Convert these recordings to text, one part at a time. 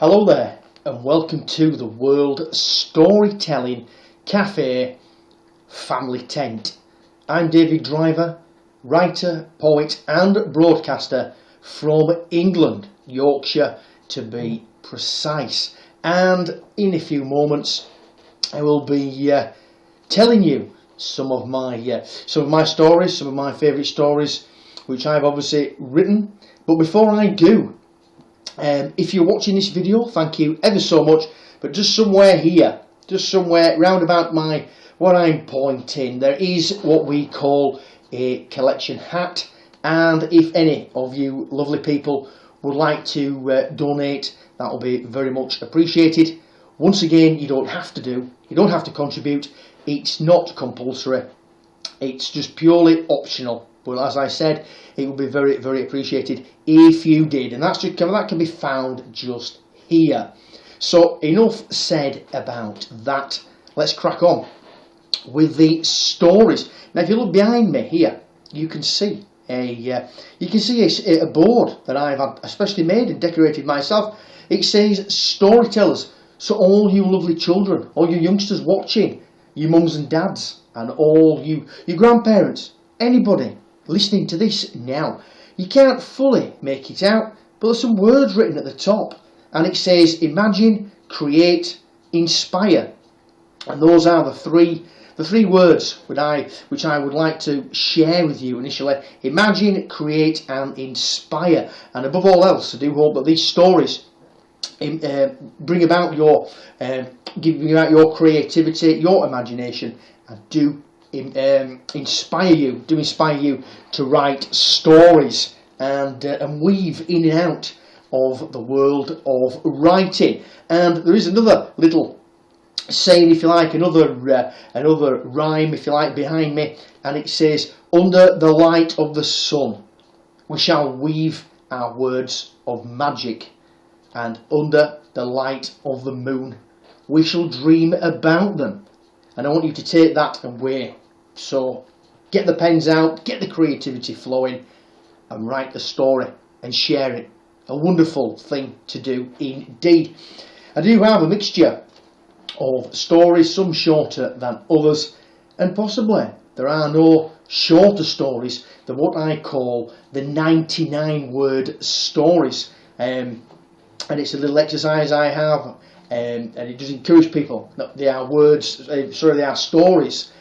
Hello there and welcome to the World Storytelling Cafe Family Tent. I'm David Driver, writer, poet and broadcaster from England, Yorkshire to be precise. And in a few moments I will be telling you some of my stories, some of my favourite stories which I've obviously written. But before I do, if you're watching this video, thank you ever so much. But just somewhere here, just somewhere round about what I'm pointing, there is what we call a collection hat. And if any of you lovely people would like to donate, that will be very much appreciated. Once again, you don't have to contribute. It's not compulsory. It's just purely optional. But as I said, it would be very, very appreciated if you did. And that can be found just here. So enough said about that. Let's crack on with the stories. Now, if you look behind me here, you can see a board that I've especially made and decorated myself. It says storytellers. So all you lovely children, all you youngsters watching, you mums and dads, and all your grandparents, anybody listening to this now, you can't fully make it out, but there's some words written at the top, and it says imagine, create, inspire, and those are the three words which I would like to share with you initially. Imagine, create, and inspire. And above all else, I do hope that these stories bring about your creativity, your imagination, and do inspire you to write stories and weave in and out of the world of writing. And there is another little saying, if you like, another rhyme, if you like, behind me, and it says, under the light of the sun we shall weave our words of magic, and under the light of the moon we shall dream about them. And I want you to take that away. So get the pens out, get the creativity flowing, and write the story and share it. A wonderful thing to do indeed. I do have a mixture of stories, some shorter than others, and possibly there are no shorter stories than what I call the 99-word stories. And it's a little exercise I have. And it does encourage people. They are they are stories,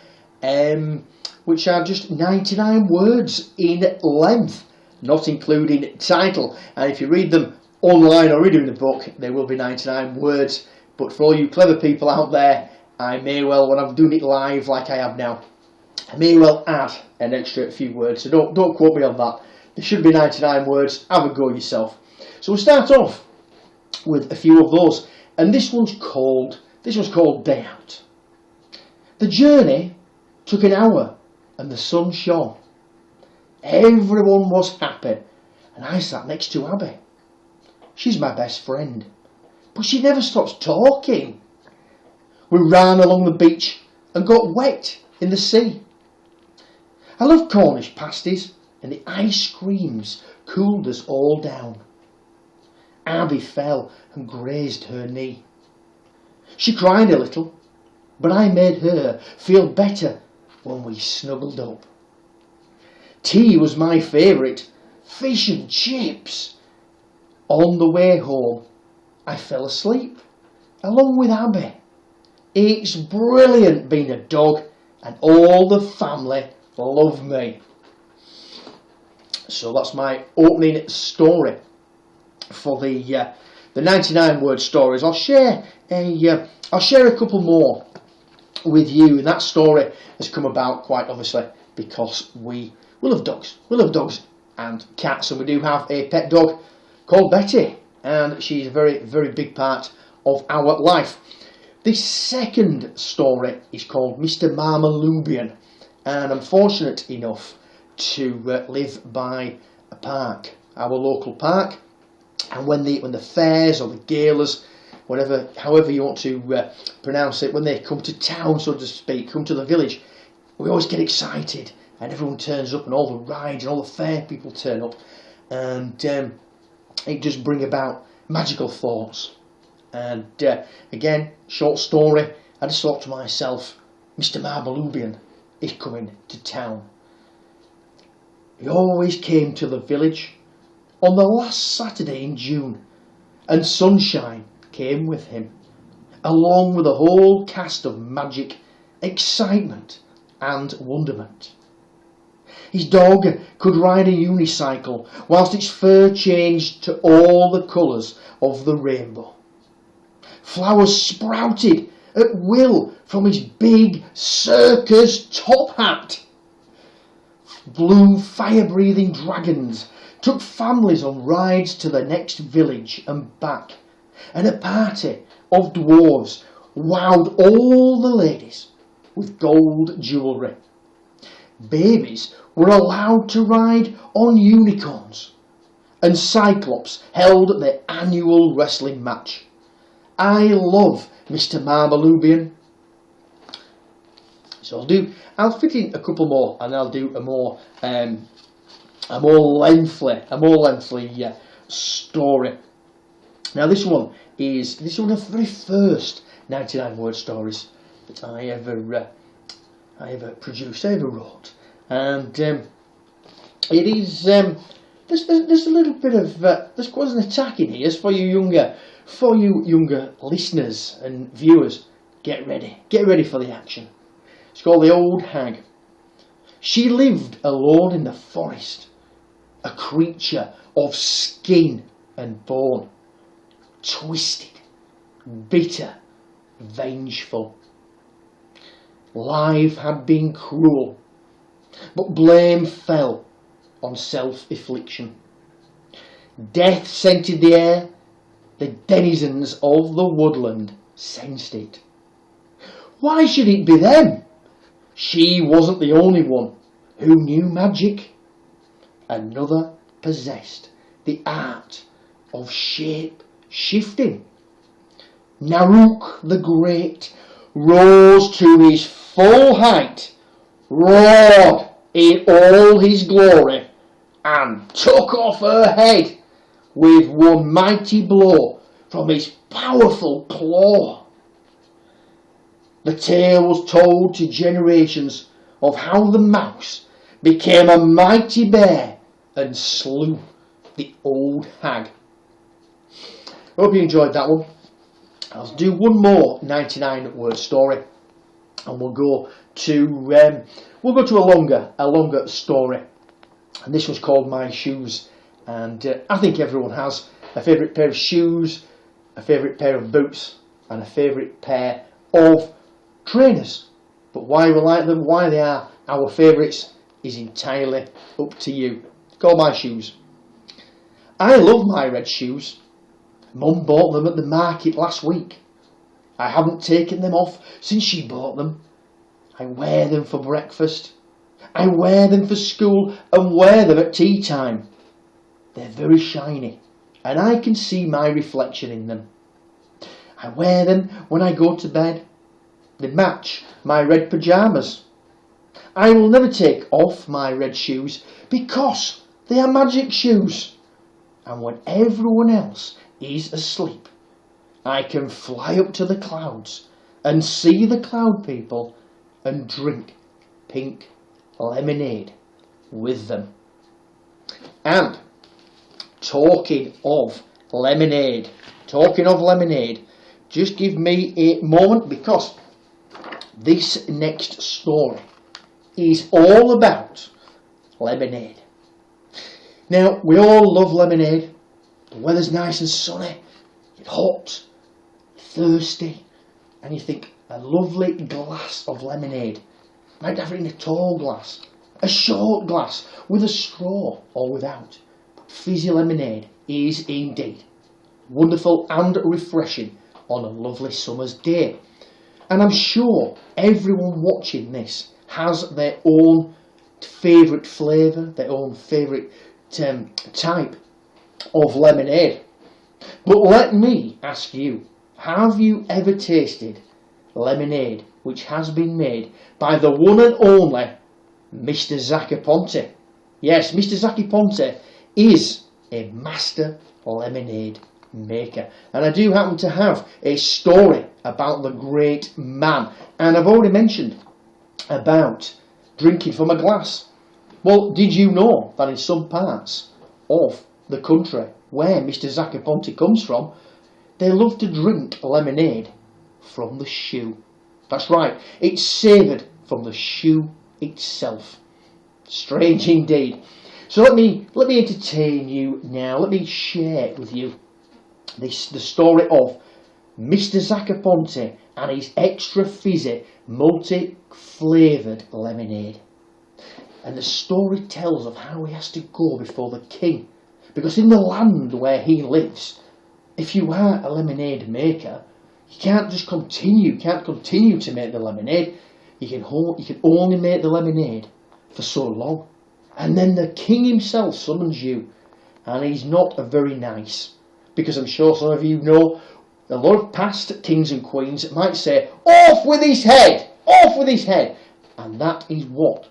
which are just 99 words in length, not including title. And if you read them online or reading the book, there will be 99 words. But for all you clever people out there, I may well, when I'm doing it live like I have now, I may well add an extra few words. So don't quote me on that. There should be 99 words. Have a go yourself. So we'll start off with a few of those. And this was called Day Out. The journey took an hour and the sun shone. Everyone was happy, and I sat next to Abby. She's my best friend, but she never stops talking. We ran along the beach and got wet in the sea. I love Cornish pasties, and the ice creams cooled us all down. Abby fell and grazed her knee. She cried a little, but I made her feel better when we snuggled up. Tea was my favourite, fish and chips. On the way home, I fell asleep, along with Abby. It's brilliant being a dog, and all the family love me. So that's my opening story for the 99-word stories. I'll share a couple more with you, and that story has come about quite obviously because we love dogs. We love dogs and cats, and we do have a pet dog called Betty, and she's a very, very big part of our life. The second story is called Mr. Marmalubian, and I'm fortunate enough to live by a park, our local park. And when the fairs or the galas, however you want to pronounce it, when they come to town, so to speak, come to the village, we always get excited, and everyone turns up, and all the rides and all the fair people turn up, and it just bring about magical thoughts And again, short story, I just thought to myself, Mr. Marmalubian is coming to town. He always came to the village on the last Saturday in June, and sunshine came with him, along with a whole cast of magic, excitement and wonderment. His dog could ride a unicycle whilst its fur changed to all the colours of the rainbow. Flowers sprouted at will from his big circus top hat. Blue fire-breathing dragons took families on rides to the next village and back, and a party of dwarves wowed all the ladies with gold jewellery. Babies were allowed to ride on unicorns, and Cyclops held their annual wrestling match. I love Mr. Marmalubian. So I'll fit in a couple more, and I'll do a more lengthy story. Now this one is one of the very first 99 word stories that I ever produced, I ever wrote, and it is there's a little bit of there's quite an attack in here for you younger listeners and viewers. Get ready for the action. It's called The Old Hag. She lived alone in the forest, a creature of skin and bone, twisted, bitter, vengeful. Life had been cruel, but blame fell on self-affliction. Death scented the air. The denizens of the woodland sensed it. Why should it be them? She wasn't the only one who knew magic. Another possessed the art of shape-shifting. Naruk the Great rose to his full height, roared in all his glory, and took off her head with one mighty blow from his powerful claw. The tale was told to generations of how the mouse became a mighty bear and slew the old hag. Hope you enjoyed that one. I'll do one more 99 word story, and we'll go to a longer story. And this was called My Shoes. And I think everyone has a favourite pair of shoes, a favourite pair of boots, and a favourite pair of trainers. But why we like them, why they are our favourites, is entirely up to you. Call My Shoes. I love my red shoes. Mum bought them at the market last week. I haven't taken them off since she bought them. I wear them for breakfast. I wear them for school and wear them at tea time. They're very shiny, and I can see my reflection in them. I wear them when I go to bed. They match my red pyjamas. I will never take off my red shoes because they are magic shoes. And when everyone else is asleep, I can fly up to the clouds and see the cloud people and drink pink lemonade with them. And talking of lemonade, just give me a moment, because this next story is all about lemonade. Now, we all love lemonade. The weather's nice and sunny, it's hot, thirsty, and you think a lovely glass of lemonade. Might have it in a tall glass, a short glass, with a straw or without. Fizzy lemonade is indeed wonderful and refreshing on a lovely summer's day. And I'm sure everyone watching this has their own favourite flavour, their own favourite type of lemonade. But let me ask you, have you ever tasted lemonade which has been made by the one and only Mr. Zacca Ponte? Yes, Mr. Zacca Ponte is a master lemonade maker. And I do happen to have a story about the great man. And I've already mentioned about drinking from a glass. Well, did you know that in some parts of the country where Mr. Zakaponte comes from, they love to drink lemonade from the shoe? That's right, it's savoured from the shoe itself. Strange indeed. So let me entertain you now. Let me share with you the story of Mr. Zakaponte and his extra fizzy, multi-flavoured lemonade. And the story tells of how he has to go before the king. Because in the land where he lives, if you are a lemonade maker, you can't continue to make the lemonade. You can only make the lemonade for so long. And then the king himself summons you. And he's not very nice. Because I'm sure some of you know, a lot of past kings and queens might say, "Off with his head! Off with his head!" And that is what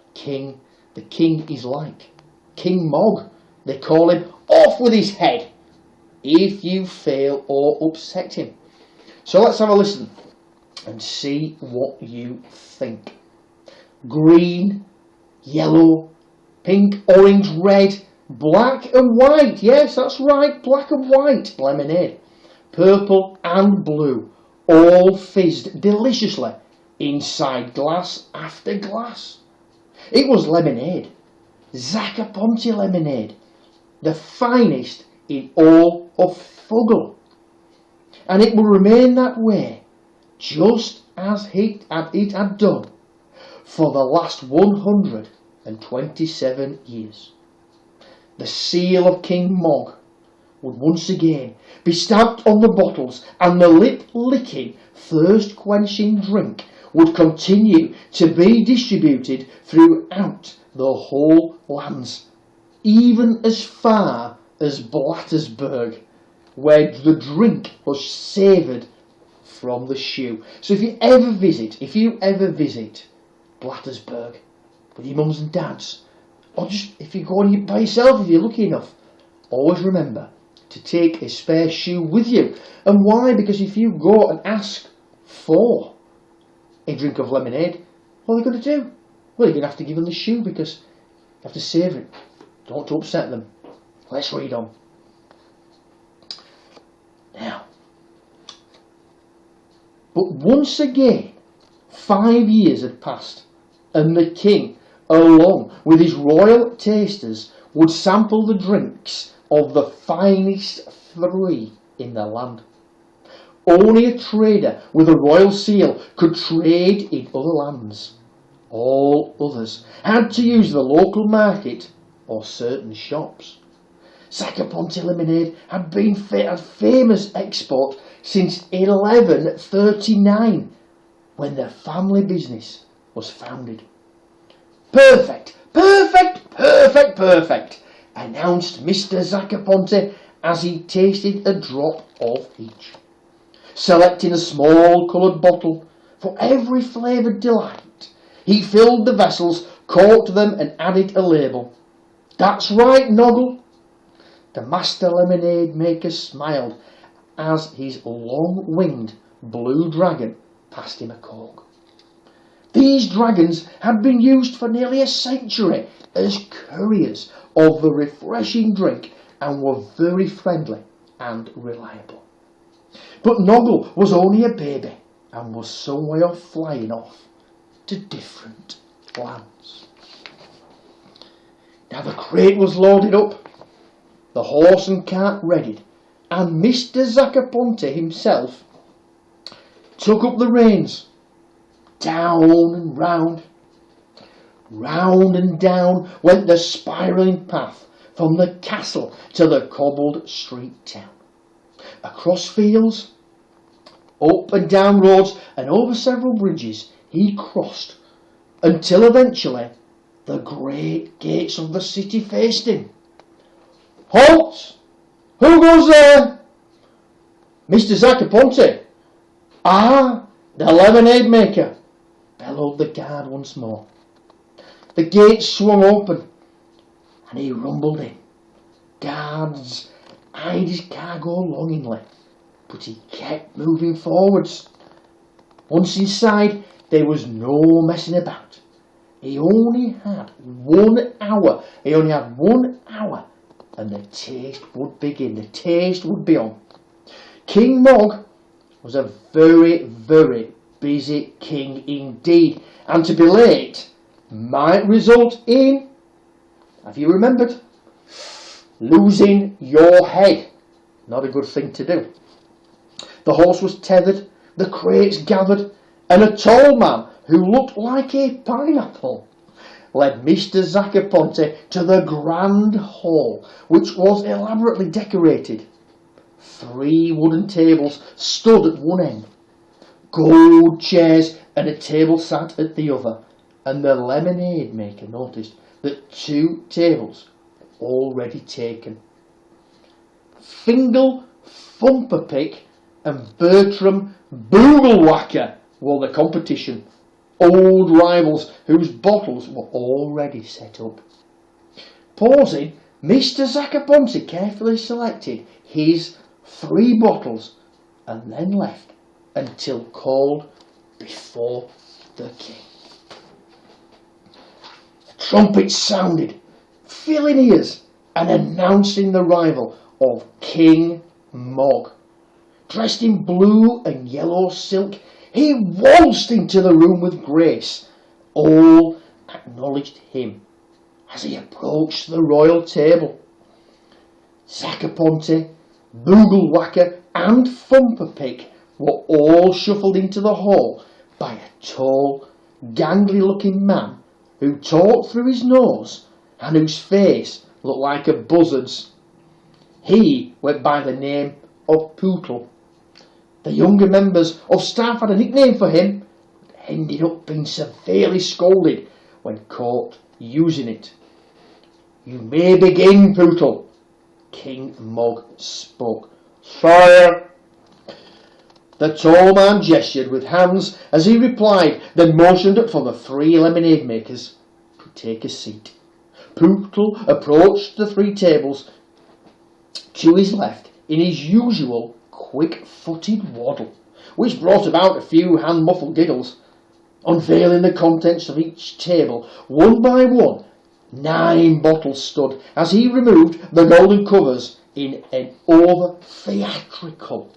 the king is like. King Mog, they call him, off with his head if you fail or upset him. So let's have a listen and see what you think. Green, yellow, pink, orange, red, black and white. Yes, that's right, black and white lemonade. Purple and blue, all fizzed deliciously inside glass after glass. It was lemonade, Zakaponte lemonade, the finest in all of Fuggle. And it will remain that way, just as it had done for the last 127 years. The seal of King Mog would once again be stamped on the bottles, and the lip-licking, thirst-quenching drink would continue to be distributed throughout the whole lands, even as far as Blattersburg, where the drink was savoured from the shoe. So if you ever visit Blattersburg with your mums and dads, or just if you go on by yourself, if you're lucky enough, always remember to take a spare shoe with you. And why? Because if you go and ask for a drink of lemonade, what are they going to do? Well, you're going to have to give them the shoe because you have to savour it. Don't want to upset them. Let's read on. Now, but once again, 5 years had passed, and the king, along with his royal tasters, would sample the drinks of the finest 3 in the land. Only a trader with a royal seal could trade in other lands. All others had to use the local market or certain shops. Zakaponte lemonade had been a famous export since 1139, when the family business was founded. Perfect, perfect, perfect, perfect, announced Mr. Zakaponte as he tasted a drop of each. Selecting a small coloured bottle for every flavoured delight, he filled the vessels, corked them and added a label. That's right, Noggle. The master lemonade maker smiled as his long-winged blue dragon passed him a cork. These dragons had been used for nearly a century as couriers of the refreshing drink and were very friendly and reliable. But Noggle was only a baby and was some way off flying off to different lands. Now the crate was loaded up, the horse and cart readied, and Mr. Zakaponte himself took up the reins. Down and round, round and down went the spiralling path from the castle to the cobbled street town. Across fields, up and down roads, and over several bridges he crossed, until eventually the great gates of the city faced him. Halt! Who goes there? Mr. Zakaponte. Ah, the lemonade maker, bellowed the guard once more. The gates swung open and he rumbled in. Guards eyed his cargo longingly, but he kept moving forwards. Once inside, there was no messing about. He only had 1 hour. He only had 1 hour, and the taste would begin. The taste would be on. King Mog was a very, very busy king indeed, and to be late might result in, have you remembered, losing your head. Not a good thing to do. The horse was tethered, the crates gathered, and a tall man who looked like a pineapple led Mr. Zaccaponte to the grand hall, which was elaborately decorated. 3 wooden tables stood at one end, gold chairs and a table sat at the other, and the lemonade maker noticed that 2 tables were already taken. Fingal Thumperpick and Bertram Booglewhacker won the competition, old rivals whose bottles were already set up. Pausing, Mr. Zaccaponte carefully selected his 3 bottles and then left until called before the king. Trumpets sounded, filling ears and announcing the arrival of King Mog. Dressed in blue and yellow silk, he waltzed into the room with grace. All acknowledged him as he approached the royal table. Zaccaponte, Booglewhacker and Thumperpick were all shuffled into the hall by a tall, gangly-looking man who talked through his nose and whose face looked like a buzzard's. He went by the name of Pootle. The younger members of staff had a nickname for him, but ended up being severely scolded when caught using it. "You may begin, Pootle," King Mog spoke. "Sire." The tall man gestured with hands as he replied, then motioned for the 3 lemonade makers to take a seat. Pootle approached the 3 tables to his left in his usual quick-footed waddle, which brought about a few hand-muffled giggles. Unveiling the contents of each table, one by one, 9 bottles stood as he removed the golden covers in an over-theatrical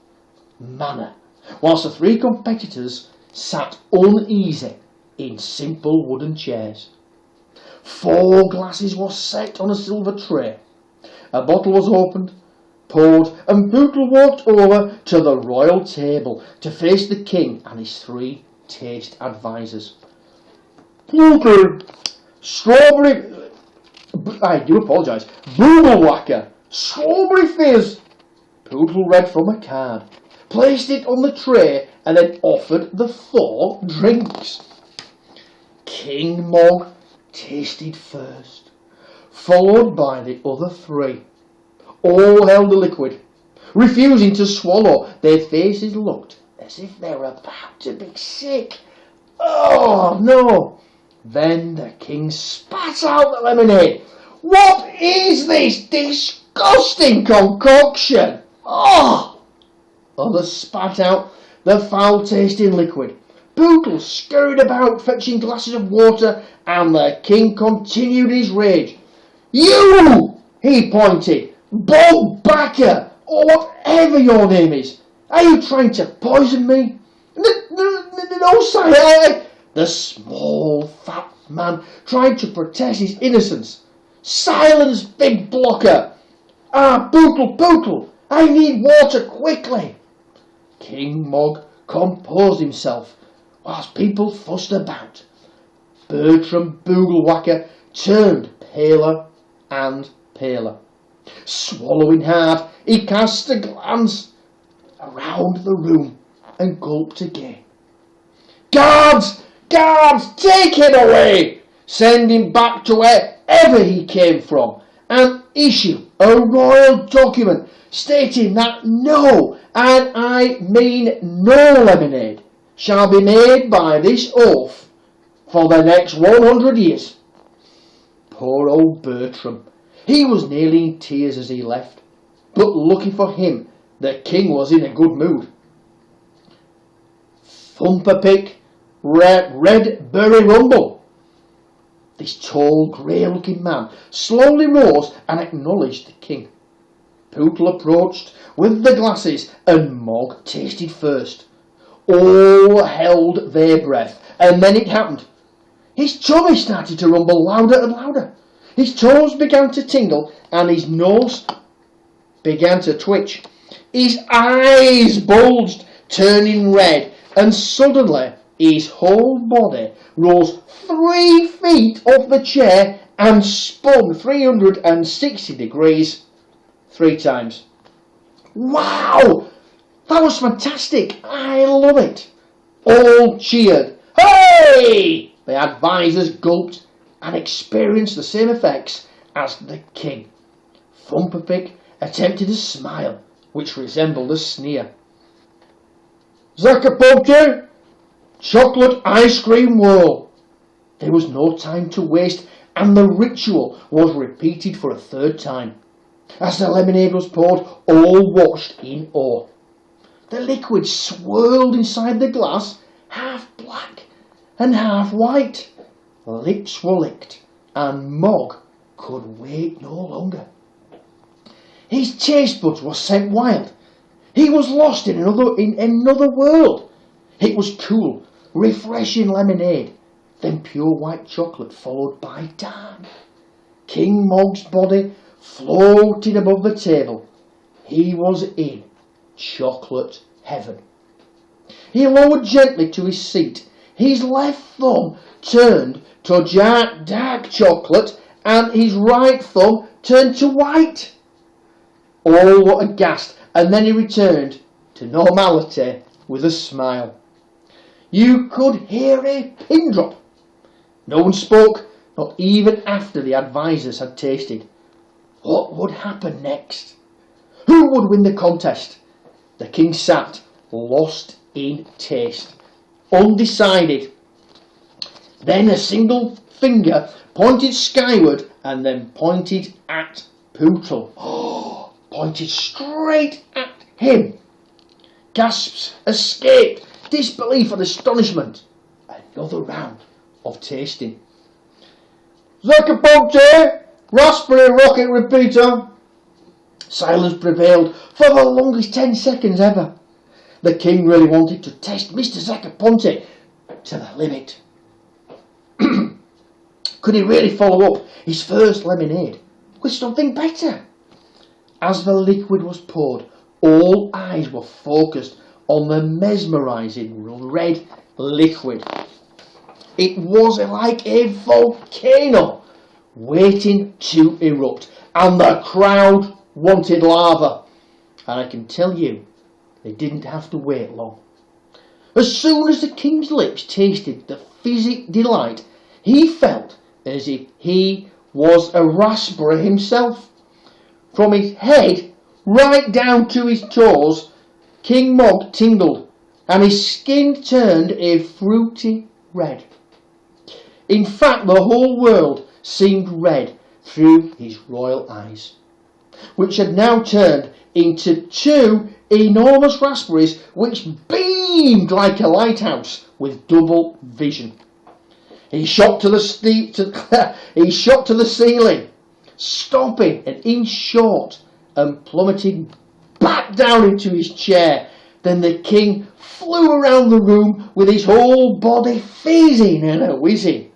manner, whilst the 3 competitors sat uneasy in simple wooden chairs. 4 glasses were set on a silver tray. A bottle was opened, poured, and Pootle walked over to the royal table to face the king and his 3 taste advisors. "Pootle, strawberry... I do apologise. Booglewhacker, strawberry fizz." Pootle read from a card, placed it on the tray, and then offered the 4 drinks. King Mog tasted first, followed by the other 3. All held the liquid, refusing to swallow. Their faces looked as if they were about to be sick. "Oh, no." Then the king spat out the lemonade. "What is this disgusting concoction? Oh!" Others spat out the foul-tasting liquid. Pootle scurried about fetching glasses of water, and the king continued his rage. "You!" he pointed. "Bob Backer, or whatever your name is. Are you trying to poison me?" No, sire." The small, fat man tried to protest his innocence. "Silence, big blocker." Pootle, I need water quickly." King Mog composed himself whilst people fussed about. Bertram Booglewhacker turned paler and paler. Swallowing hard, he cast a glance around the room and gulped again. Guards, take him away! Send him back to wherever he came from, and issue a royal document stating that no, and I mean no lemonade, shall be made by this oath for the next 100 years. Poor old Bertram. He was nearly in tears as he left. But lucky for him, the king was in a good mood. Thumperpick, Red Bury Rumble. This tall, grey-looking man slowly rose and acknowledged the king. Pootle approached with the glasses, and Mog tasted first. All held their breath, and then it happened. His tummy started to rumble louder and louder. His toes began to tingle, and his nose began to twitch. His eyes bulged, turning red, and suddenly his whole body rose 3 feet off the chair and spun 360 degrees 3 times. Wow! That was fantastic! I love it! All cheered. Hey! The advisors gulped and experienced the same effects as the king. Thumperpick attempted a smile which resembled a sneer. Zaccaponte! Chocolate ice cream whirl! There was no time to waste, and the ritual was repeated for a 3rd time. As the lemonade was poured, all watched in awe. The liquid swirled inside the glass, half black and half white. Lips were licked, and Mog could wait no longer. His taste buds were sent wild. He was lost in another world. It was cool, refreshing lemonade, then pure white chocolate followed by Dan. King Mog's body floated above the table. He was in chocolate heaven. He lowered gently to his seat. His left thumb turned to dark chocolate, and his right thumb turned to white. All were aghast, and then he returned to normality with a smile. You could hear a pin drop. No one spoke, not even after the advisors had tasted. What would happen next? Who would win the contest? The king sat, lost in taste, undecided. Then a single finger pointed skyward and then pointed at Pootle. Pointed straight at him. Gasps escaped, disbelief and astonishment. Another round of tasting. Zaccaponte! Raspberry rocket repeater! Silence prevailed for the longest 10 seconds ever. The king really wanted to test Mr. Zaccaponte to the limit. Could he really follow up his first lemonade with something better? As the liquid was poured, all eyes were focused on the mesmerising red liquid. It was like a volcano waiting to erupt, and the crowd wanted lava. And I can tell you, they didn't have to wait long. As soon as the king's lips tasted the physic delight, he felt as if he was a raspberry himself. From his head right down to his toes, King Mog tingled, and his skin turned a fruity red. In fact, the whole world seemed red through his royal eyes, which had now turned into 2 enormous raspberries which beamed like a lighthouse with double vision. He shot to the ceiling, stopping an inch short and plummeting back down into his chair. Then the king flew around the room with his whole body fizzing and a whizzing.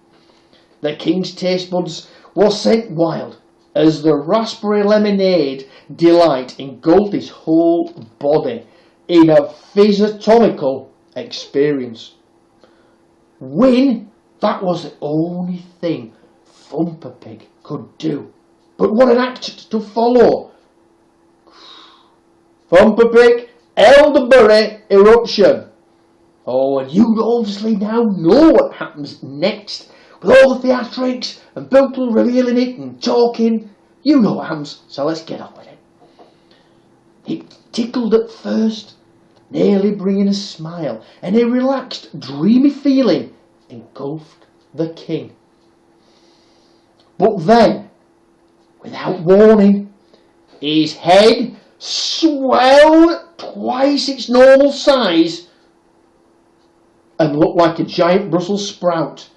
The king's taste buds were sent wild as the raspberry lemonade delight engulfed his whole body in a physiotomical experience. Win, that was the only thing Thumperpig could do. But what an act to follow! Thumperpig, elderberry eruption. Oh, and you obviously now know what happens next. With all the theatrics and Pootle revealing it and talking, you know what happens, so let's get on with it. It tickled at first, nearly bringing a smile, and a relaxed, dreamy feeling engulfed the king. But then, without warning, his head swelled twice its normal size and looked like a giant Brussels sprout.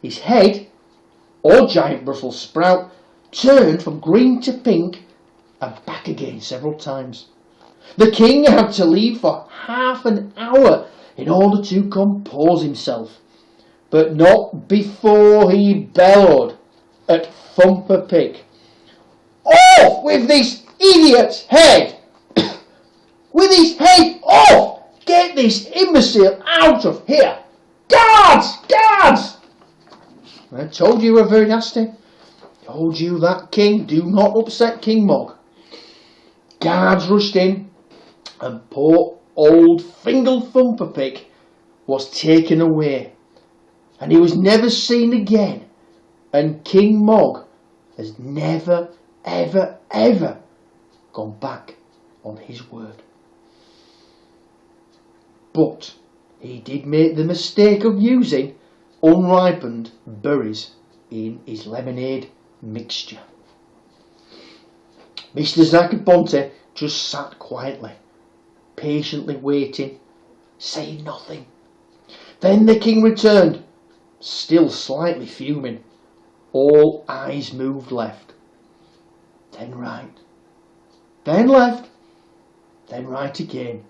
His head, or giant Brussels sprout, turned from green to pink and back again several times. The king had to leave for half an hour in order to compose himself, but not before he bellowed at Thumper Pig. "Off with this idiot's head! With his head off! Get this imbecile out of here! Guards! Guards!" "I told you you were very nasty. Told you that, king. Do not upset King Mog." Guards rushed in, and poor old Fingal Thumper Pig was taken away, and he was never seen again, and King Mog has never, ever, ever gone back on his word. But he did make the mistake of using unripened berries in his lemonade mixture. Mr. Zaccaponte just sat quietly, patiently waiting, saying nothing. Then the king returned, still slightly fuming. All eyes moved left, then right, then left, then right again.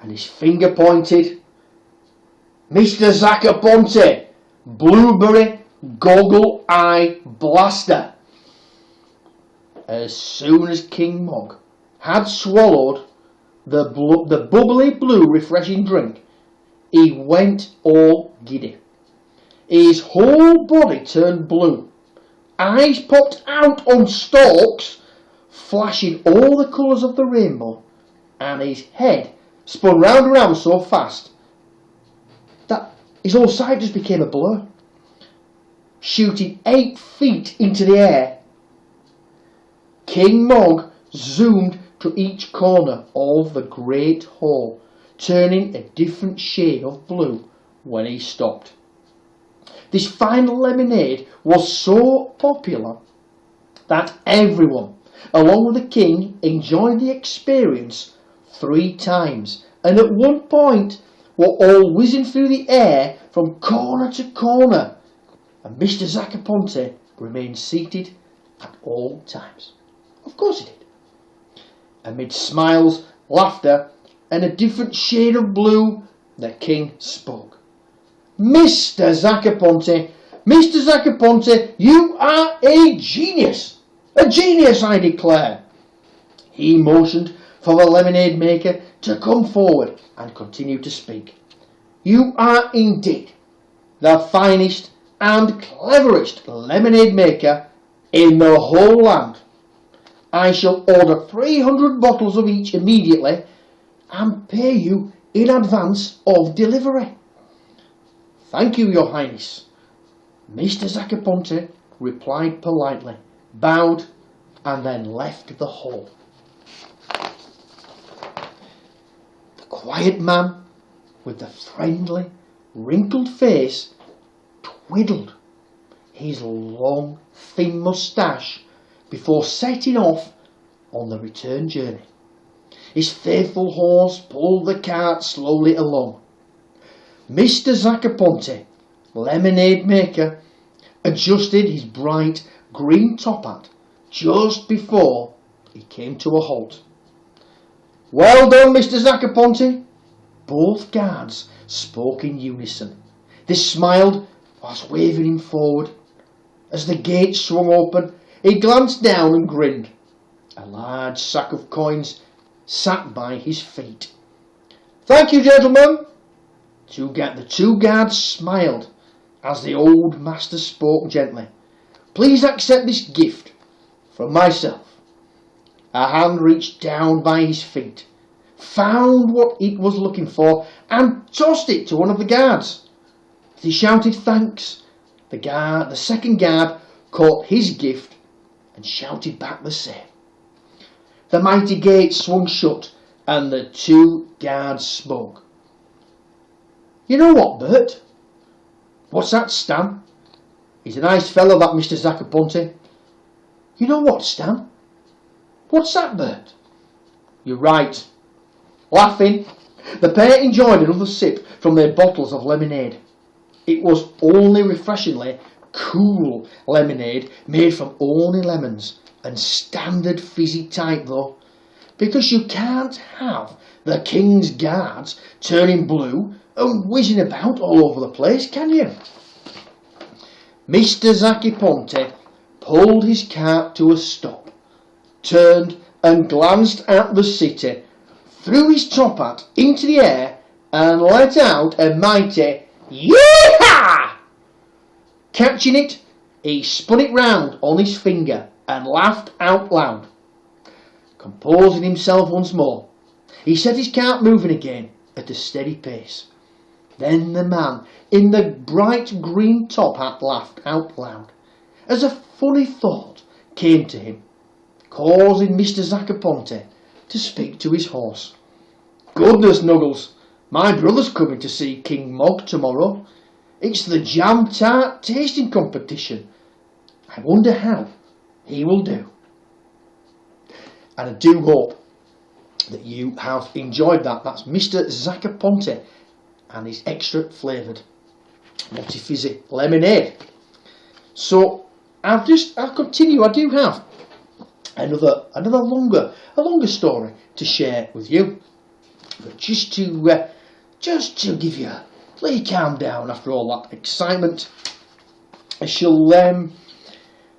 And his finger pointed. "Mr. Zaccaponte, blueberry goggle eye blaster." As soon as King Mog had swallowed the bubbly blue refreshing drink, he went all giddy. His whole body turned blue, eyes popped out on stalks, flashing all the colours of the rainbow, and his head spun round and round so fast that his whole sight just became a blur. Shooting 8 feet into the air, King Mog zoomed to each corner of the great hall, turning a different shade of blue when he stopped. This fine lemonade was so popular that everyone, along with the king, enjoyed the experience 3 times, and at one point were all whizzing through the air from corner to corner, and Mr. Zaccaponte remained seated at all times. Of course he did. Amid smiles, laughter, and a different shade of blue, the king spoke. "Mr. Zaccaponte, Mr. Zaccaponte, you are a genius! A genius, I declare!" He motioned for the lemonade maker to come forward and continue to speak. "You are indeed the finest and cleverest lemonade maker in the whole land. I shall order 300 bottles of each immediately and pay you in advance of delivery." "Thank you, Your Highness." Mr. Zaccaponte replied politely, bowed, and then left the hall. The quiet man with the friendly, wrinkled face twiddled his long, thin moustache before setting off on the return journey. His faithful horse pulled the cart slowly along. Mr. Zaccaponte, lemonade maker, adjusted his bright green top hat just before he came to a halt. "Well done, Mr. Zaccaponte." Both guards spoke in unison. They smiled whilst waving him forward. As the gate swung open, he glanced down and grinned. A large sack of coins sat by his feet. "Thank you, gentlemen." The 2 guards smiled as the old master spoke gently. "Please accept this gift from myself." A hand reached down by his feet, found what it was looking for, and tossed it to one of the guards. As he shouted thanks, the second guard caught his gift and shouted back the same. The mighty gate swung shut, and the 2 guards spoke. "You know what, Bert?" "What's that, Stan?" "He's a nice fellow, that Mr. Zaccaponte." "You know what, Stan? What's that, Bert? You're right. Laughing, the pair enjoyed another sip from their bottles of lemonade. It was only refreshingly cool lemonade made from only lemons, and standard fizzy type though, because you can't have the King's Guards turning blue and whizzing about all over the place, can you? Mr. Zacky Ponte pulled his cart to a stop, turned and glanced at the city, threw his top hat into the air and let out a mighty "Yee-haw!" Catching it, he spun it round on his finger and laughed out loud. Composing himself once more, he set his cart moving again at a steady pace. Then the man in the bright green top hat laughed out loud, as a funny thought came to him, causing Mr. Zacky Ponte to speak to his horse. "Goodness, Nuggles, my brother's coming to see King Mog tomorrow. It's the jam tart tasting competition. I wonder how he will do." And I do hope that you have enjoyed that. That's Mr. Zacky Ponte and his extra flavoured multi-fizzy lemonade. So I'll continue. I do have another longer story to share with you, but just to give you let you calm down after all that excitement, I shall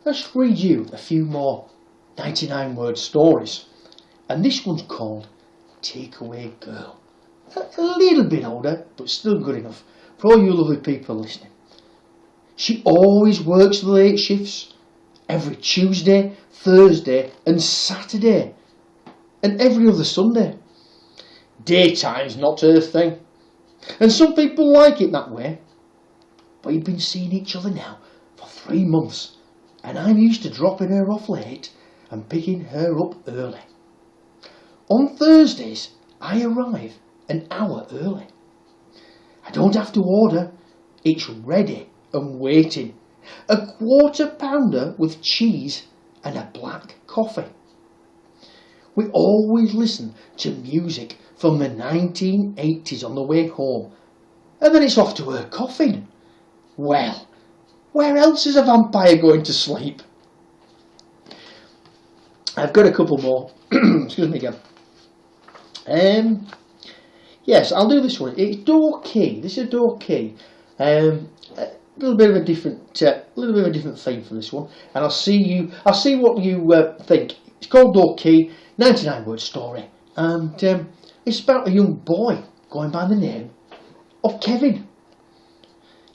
let's read you a few more 99-word stories, and this one's called Takeaway Girl. A little bit older, but still good enough for all you lovely people listening. She always works the late shifts, every Tuesday, Thursday and Saturday, and every other Sunday. Daytime's not her thing, and some people like it that way. But we've been seeing each other now for 3 months, and I'm used to dropping her off late and picking her up early. On Thursdays, I arrive an hour early. I don't have to order, it's ready and waiting. A 1/4 pounder with cheese and a black coffee. We always listen to music from the 1980s on the way home, and then it's off to her coffin. Well, where else is a vampire going to sleep? I've got a couple more. Excuse me again. Yes, I'll do this one. It's door key. This is a door key. A little bit of a different theme for this one, and I'll see what you think. It's called Door Key, 99-word story, and it's about a young boy going by the name of Kevin.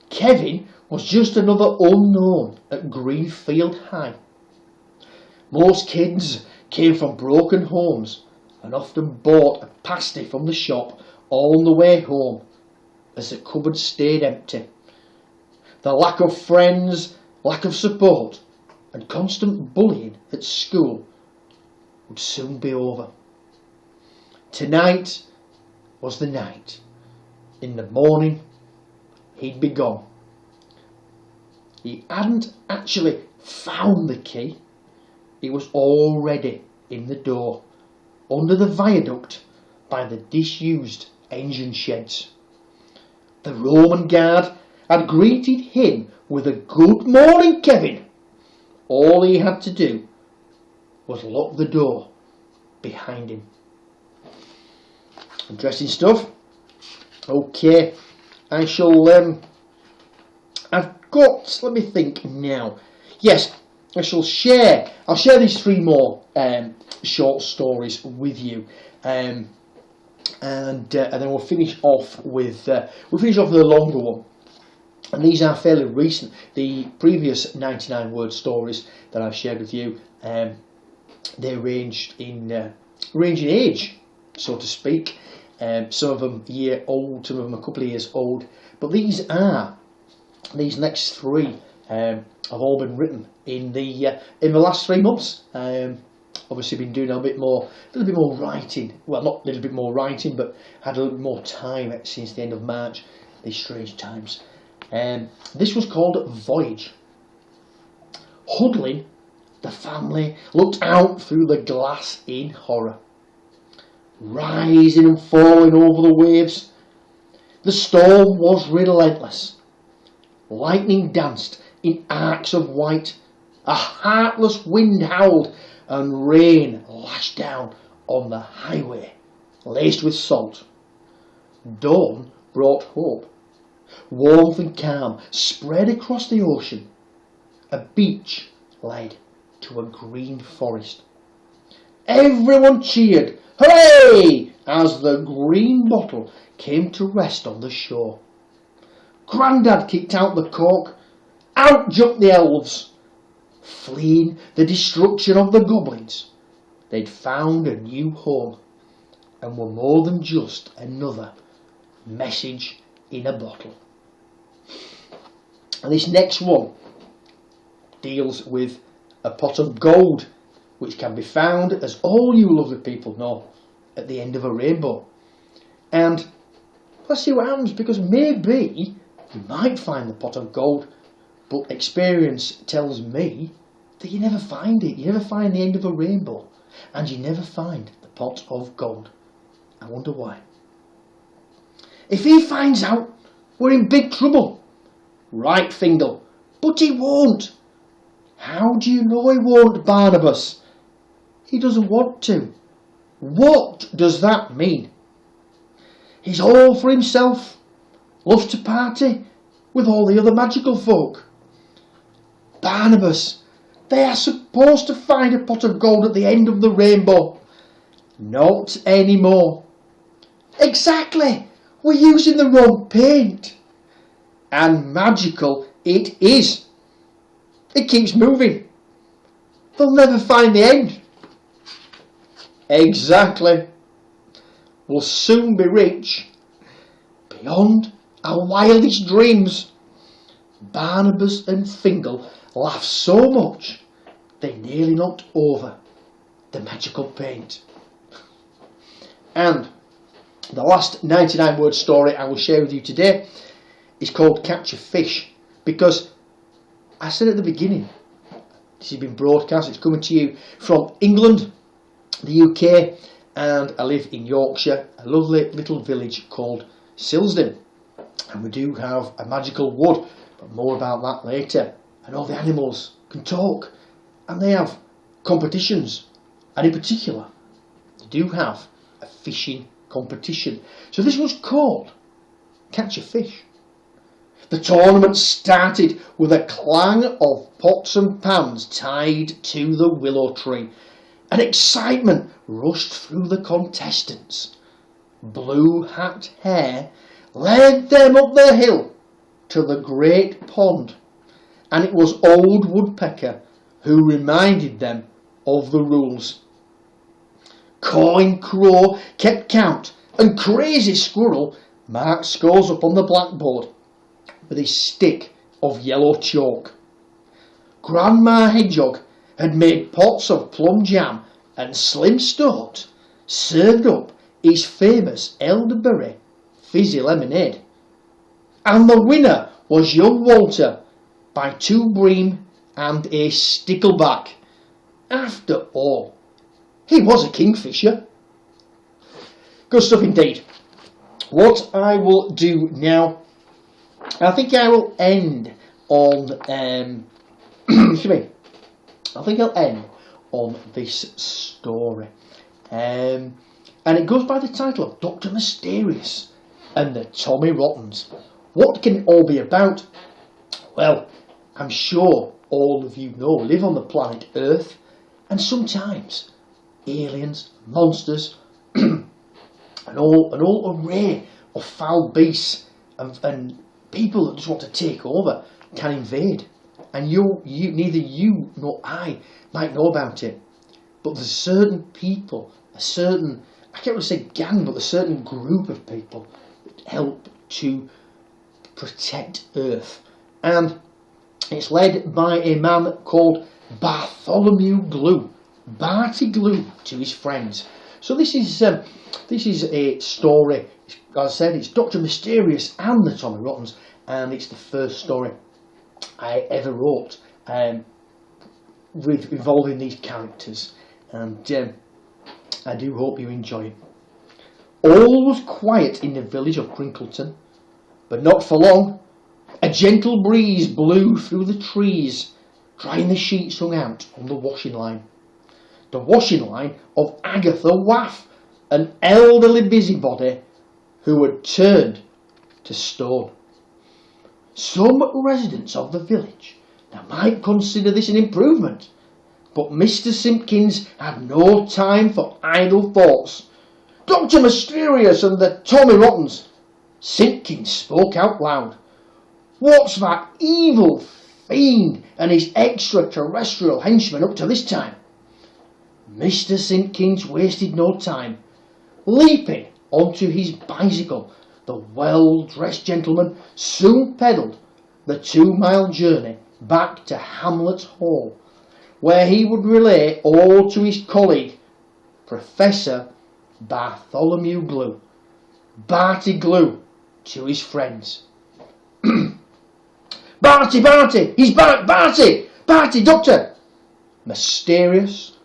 Kevin was just another unknown at Greenfield High. Most kids came from broken homes and often bought a pasty from the shop on the way home as the cupboard stayed empty. The lack of friends, lack of support and constant bullying at school would soon be over. Tonight was the night. In the morning, he'd be gone. He hadn't actually found the key. It was already in the door, under the viaduct by the disused engine sheds. The Roman guard had greeted him with a "Good morning, Kevin." All he had to do was lock the door behind him. Interesting stuff. Okay, I shall, let me think now. Yes, I'll share these 3 more short stories with you, and then we'll finish off with a longer one. And these are fairly recent. The previous 99-word stories that I've shared with you, they range in age, so to speak. Some of them a year old, some of them a couple of years old. But these next 3 have all been written in the last 3 months. Obviously, been doing a little bit more writing. Well, not a little bit more writing, but had a little bit more time since the end of March. These strange times. This was called Voyage. Huddling The family looked out through the glass in horror. Rising and falling over the waves, the storm was relentless. Lightning danced in arcs of white, a heartless wind howled, and rain lashed down on the highway, laced with salt. Dawn brought hope. Warmth and calm spread across the ocean. A beach led to a green forest. Everyone cheered, hooray, as the green bottle came to rest on the shore. Grandad kicked out the cork. Out jumped the elves, fleeing the destruction of the goblins. They'd found a new home and were more than just another message in a bottle. And this next one deals with a pot of gold, which can be found, as all you lovely people know, at the end of a rainbow. And let's see what happens, because maybe you might find the pot of gold, but experience tells me that you never find it. You never find the end of a rainbow, and you never find the pot of gold. I wonder why. If he finds out, we're in big trouble. Right, Fingal, but he won't. How do you know he won't, Barnabas? He doesn't want to. What does that mean? He's all for himself, loves to party with all the other magical folk. Barnabas, they are supposed to find a pot of gold at the end of the rainbow. Not anymore. Exactly, we're using the wrong paint. And magical it is. It keeps moving. They'll never find the end. Exactly. We'll soon be rich, beyond our wildest dreams. Barnabas and Fingal laughed so much they nearly knocked over the magical paint. And the last 99 word story I will share with you today is called Catch a Fish, because I said at the beginning, this has been broadcast, it's coming to you from England, the UK, and I live in Yorkshire, a lovely little village called Silsden. And we do have a magical wood, but more about that later. And all the animals can talk, and they have competitions, and in particular they do have a fishing competition. So this was called Catch a Fish. The tournament started with a clang of pots and pans tied to the willow tree, and excitement rushed through the contestants. Blue Hat Hare led them up the hill to the great pond, and it was Old Woodpecker who reminded them of the rules. Cawing Crow kept count, and Crazy Squirrel marked scores up on the blackboard with his stick of yellow chalk. Grandma Hedgehog had made pots of plum jam, and Slim Stoat served up his famous elderberry fizzy lemonade. And the winner was young Walter by 2 bream and a stickleback. After all, he was a kingfisher. Good stuff indeed. What I will do now, I think I will end on excuse me. I think I'll end on this story, and it goes by the title of Dr. Mysterious and the Tommy Rottens. What can it all be about? Well, I'm sure all of you know, live on the planet Earth, and sometimes aliens, monsters, an all array of foul beasts and people that just want to take over can invade. And neither you nor I might know about it. But there's certain people, I can't really say gang, but a certain group of people that help to protect Earth. And it's led by a man called Bartholomew Glue, Barty Glue to his friends. So this is a story. As I said, it's Dr. Mysterious and the Tommy Rottens, and it's the first story I ever wrote. involving these characters, and I do hope you enjoy it. All was quiet in the village of Crinkleton, but not for long. A gentle breeze blew through the trees, drying the sheets hung out on the washing line. The washing line of Agatha Waff, an elderly busybody who had turned to stone. Some residents of the village now might consider this an improvement, but Mr. Simpkins had no time for idle thoughts. Dr. Mysterious and the Tommy Rottens. Simpkins spoke out loud. What's that evil fiend and his extraterrestrial henchman up to this time? Mr. Simpkins wasted no time. Leaping onto his bicycle, the well-dressed gentleman soon pedalled the 2-mile journey back to Hamlet Hall, where he would relay all to his colleague, Professor Bartholomew Glue. Barty Glue to his friends. Barty! He's back! Barty, doctor! Mysterious.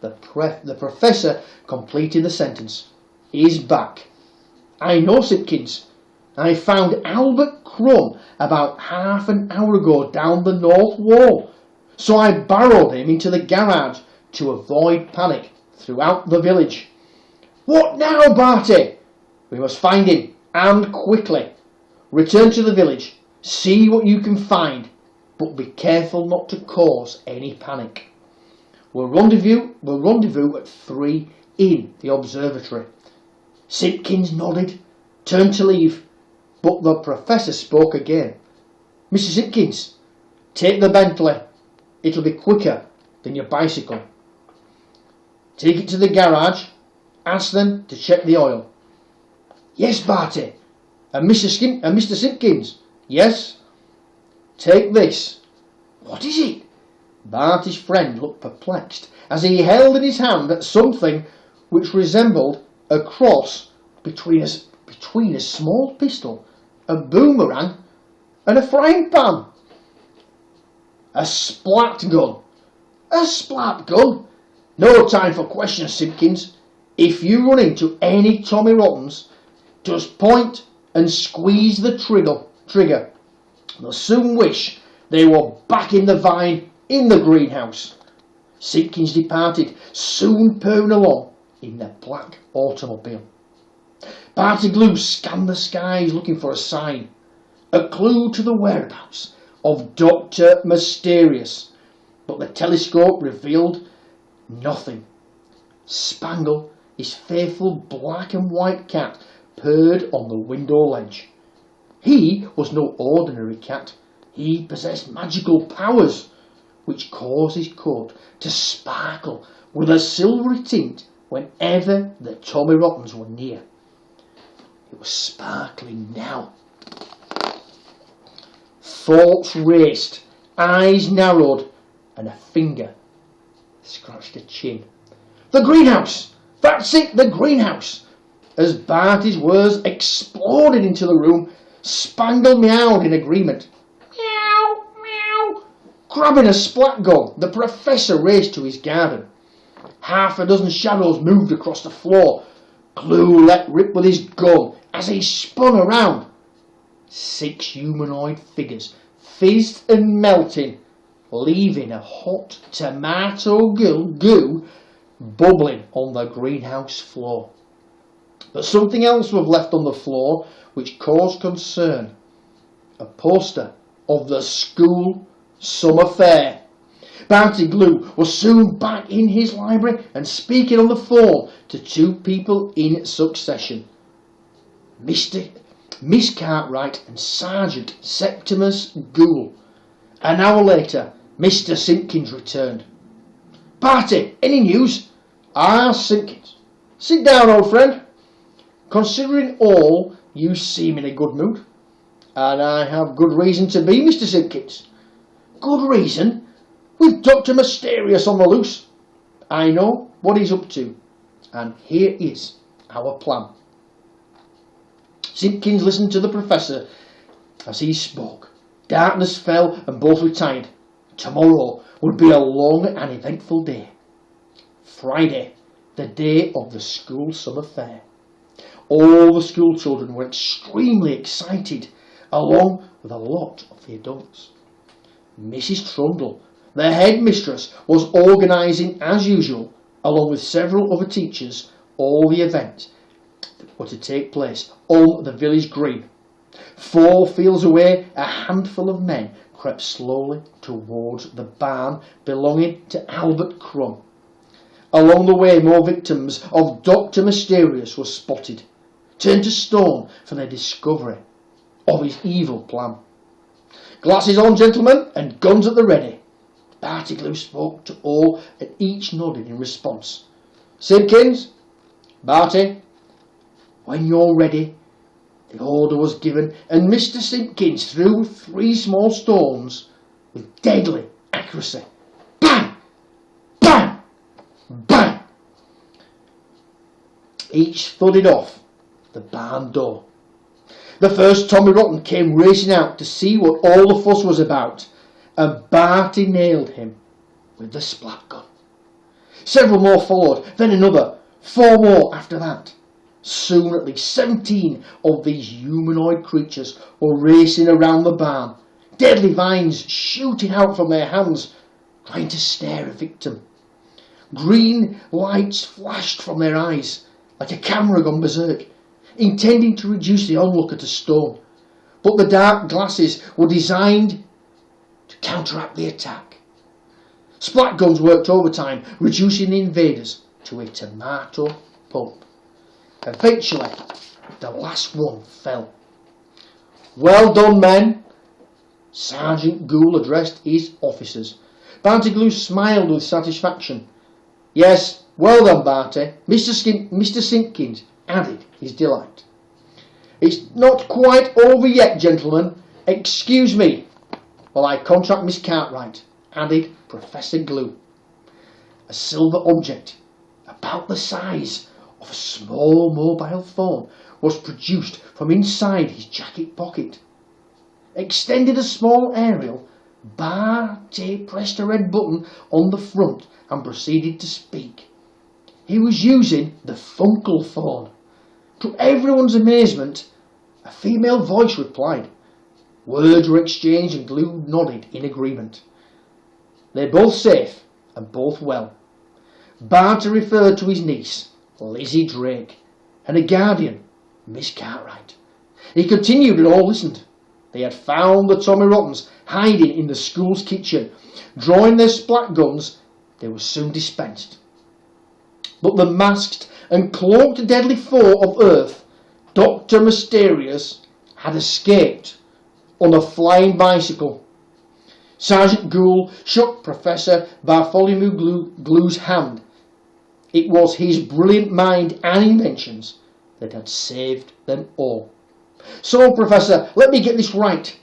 The professor completed the sentence. He's back. I know, Simpkins. I found Albert Crumb about half an hour ago down the north wall, so I barrowed him into the garage to avoid panic throughout the village. What now, Barty? We must find him, and quickly. Return to the village, see what you can find, but be careful not to cause any panic. We'll rendezvous at 3 in the observatory. Simpkins nodded, turned to leave, but the professor spoke again. Mr. Simpkins, take the Bentley. It'll be quicker than your bicycle. Take it to the garage. Ask them to check the oil. Yes, Barty. And Mr. Simpkins. Yes. Take this. What is it? Barty's friend looked perplexed as he held in his hand something which resembled a cross between a small pistol, a boomerang, and a frying pan. A splat gun. A splat gun? No time for questions, Simpkins. If you run into any Tommy Rottens, just point and squeeze the trigger. They'll soon wish they were back in the vine in the greenhouse. Simpkins departed, soon purring along in the black automobile. Barty Glue scanned the skies looking for a sign, a clue to the whereabouts of Dr. Mysterious, but the telescope revealed nothing. Spangle, his faithful black and white cat, purred on the window ledge. He was no ordinary cat. He possessed magical powers which caused his coat to sparkle with a silvery tint whenever the Tommy Rottens were near. It was sparkling now. Thoughts raced, eyes narrowed, and a finger scratched a chin. The greenhouse! That's it, the greenhouse! As Barty's words exploded into the room, Spangle meowed in agreement. Meow, meow. Grabbing a splat gun, the professor raced to his garden. Half a dozen shadows moved across the floor. Glue let rip with his gun as he spun around. 6 humanoid figures fizzed and melting, leaving a hot tomato goo bubbling on the greenhouse floor. But something else was left on the floor which caused concern. A poster of the school summer fair. Barty Glue was soon back in his library and speaking on the phone to 2 people in succession. Miss Cartwright and Sergeant Septimus Gould. An hour later, Mr. Simpkins returned. Barty, any news? Simpkins. Sit down, old friend. Considering all, you seem in a good mood. And I have good reason to be, Mr. Simpkins. Good reason? With Dr. Mysterious on the loose. I know what he's up to. And here is our plan. Simpkins listened to the professor as he spoke. Darkness fell and both retired. Tomorrow would be a long and eventful day. Friday, the day of the school summer fair. All the school children were extremely excited, along with a lot of the adults. Mrs. Trundle, the headmistress, was organising as usual, along with several other teachers, all the events that were to take place on the village green. 4 fields away, a handful of men crept slowly towards the barn belonging to Albert Crumb. Along the way, more victims of Dr. Mysterious were spotted, turned to stone for their discovery of his evil plan. Glasses on, gentlemen, and guns at the ready. Bartiglew spoke to all, and each nodded in response. Simpkins, Barty, when you're ready. The order was given, and Mr. Simpkins threw 3 small stones with deadly accuracy. Bang! Bang! Bang! Each thudded off the barn door. The first Tommy Rotten came racing out to see what all the fuss was about, and Barty nailed him with the splat gun. Several more followed, then another, 4 more after that. Soon at least 17 of these humanoid creatures were racing around the barn, deadly vines shooting out from their hands, trying to snare a victim. Green lights flashed from their eyes, like a camera gone berserk, intending to reduce the onlooker to stone. But the dark glasses were designed to counteract the attack. Splat guns worked overtime, reducing the invaders to a tomato pulp. Eventually, the last one fell. Well done, men, Sergeant Gould addressed his officers. Bartiglew smiled with satisfaction. Yes, well done, Barty, Mr. Simpkins added his delight. It's not quite over yet, gentlemen. Excuse me while I contract Miss Cartwright, added Professor Glue. A silver object, about the size of a small mobile phone, was produced from inside his jacket pocket. Extended a small aerial, Barty pressed a red button on the front and proceeded to speak. He was using the Funkle phone. To everyone's amazement, a female voice replied. Words were exchanged and Glue nodded in agreement. They're both safe and both well. Barty referred to his niece, Lizzie Drake, and a guardian, Miss Cartwright. He continued and all listened. They had found the Tommy Rottens hiding in the school's kitchen. Drawing their splat guns, they were soon dispensed. But the masked and cloaked deadly foe of Earth, Dr. Mysterious, had escaped on a flying bicycle. Sergeant Gould shook Professor Bartholomew Glue's hand. It was his brilliant mind and inventions that had saved them all. So, Professor, let me get this right.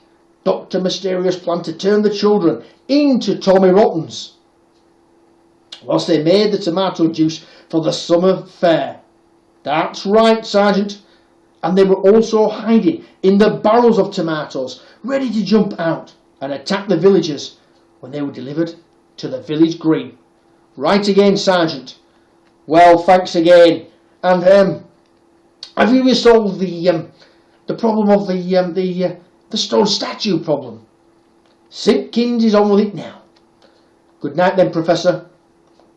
Dr. Mysterious planned to turn the children into Tommy Rottens whilst they made the tomato juice for the summer fair. That's right, Sergeant. And they were also hiding in the barrels of tomatoes, ready to jump out and attack the villagers when they were delivered to the village green. Right again, Sergeant. Well, thanks again. And have you resolved the problem of the stone statue problem? Simpkins is on with it now. Good night then, Professor.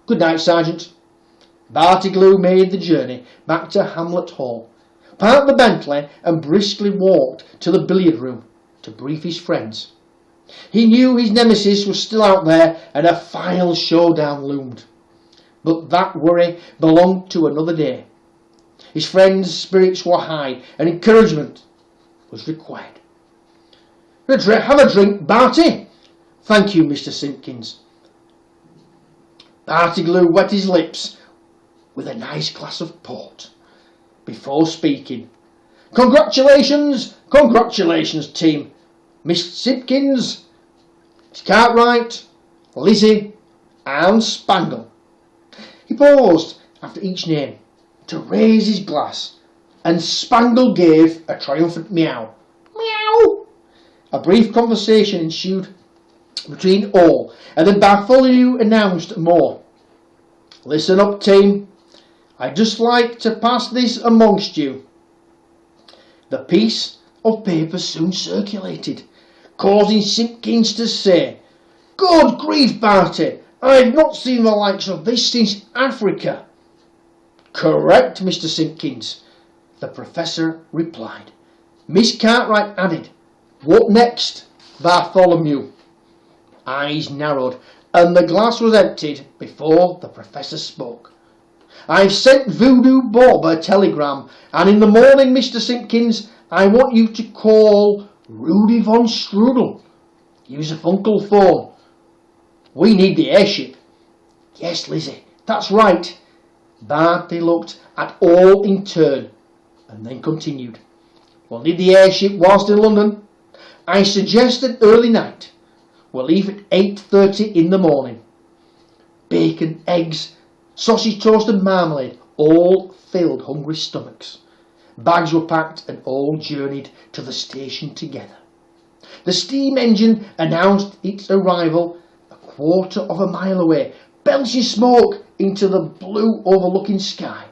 Good night, Sergeant. Bartiglew made the journey back to Hamlet Hall, parked the Bentley and briskly walked to the billiard room to brief his friends. He knew his nemesis was still out there and a final showdown loomed. But that worry belonged to another day. His friends' spirits were high and encouragement was required. Have a drink, Barty. Thank you, Mr. Simpkins. Bartiglew wet his lips with a nice glass of port before speaking. Congratulations, congratulations, team. Miss Simpkins, Miss Cartwright, Lizzie and Spangle. He paused after each name to raise his glass, and Spangle gave a triumphant meow. Meow! A brief conversation ensued. between all. And then Bartholomew announced more. Listen up, team. I'd just like to pass this amongst you. The piece of paper soon circulated, causing Simpkins to say, "Good grief, Barty, I've not seen the likes of this since Africa." "Correct, Mr. Simpkins," the professor replied. Miss Cartwright added, "What next, Bartholomew?" Eyes narrowed, and the glass was emptied before the professor spoke. "I've sent Voodoo Bob a telegram, and in the morning, Mr. Simpkins, I want you to call Rudy von Strudel. Use a funkel phone. We need the airship." "Yes, Lizzie, that's right." Barty looked at all in turn, and then continued. "We'll need the airship whilst in London. I suggested early night. We'll leave at 8:30 in the morning. Bacon, eggs, sausage toast and marmalade all filled hungry stomachs. Bags were packed and all journeyed to the station together. The steam engine announced its arrival a quarter of a mile away, belching smoke into the blue overlooking sky.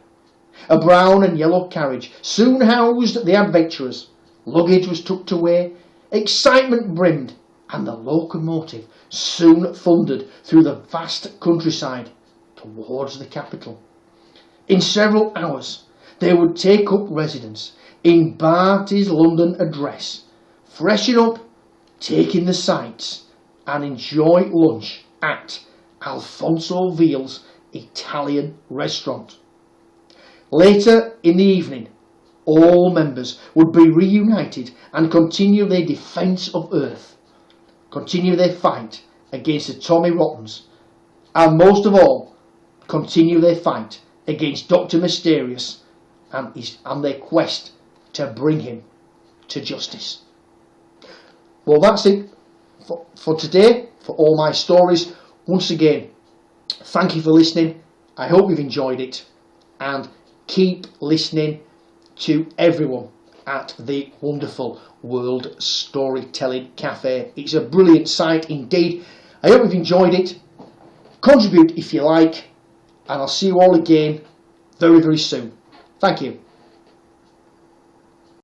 A brown and yellow carriage soon housed the adventurers. Luggage was tucked away, excitement brimmed, and the locomotive soon thundered through the vast countryside towards the capital. In several hours they would take up residence in Barty's London address, freshen up, take in the sights, and enjoy lunch at Alfonso Veal's Italian restaurant. Later in the evening, all members would be reunited and continue their defence of Earth, continue their fight against the Tommy Rottens, and most of all, continue their fight against Dr. Mysterious and their quest to bring him to justice. Well, that's it for today, for all my stories. Once again, thank you for listening. I hope you've enjoyed it, and keep listening to everyone at the wonderful World Storytelling Cafe. It's a brilliant site indeed. I hope you've enjoyed it. Contribute if you like, and I'll see you all again very, very soon. Thank you.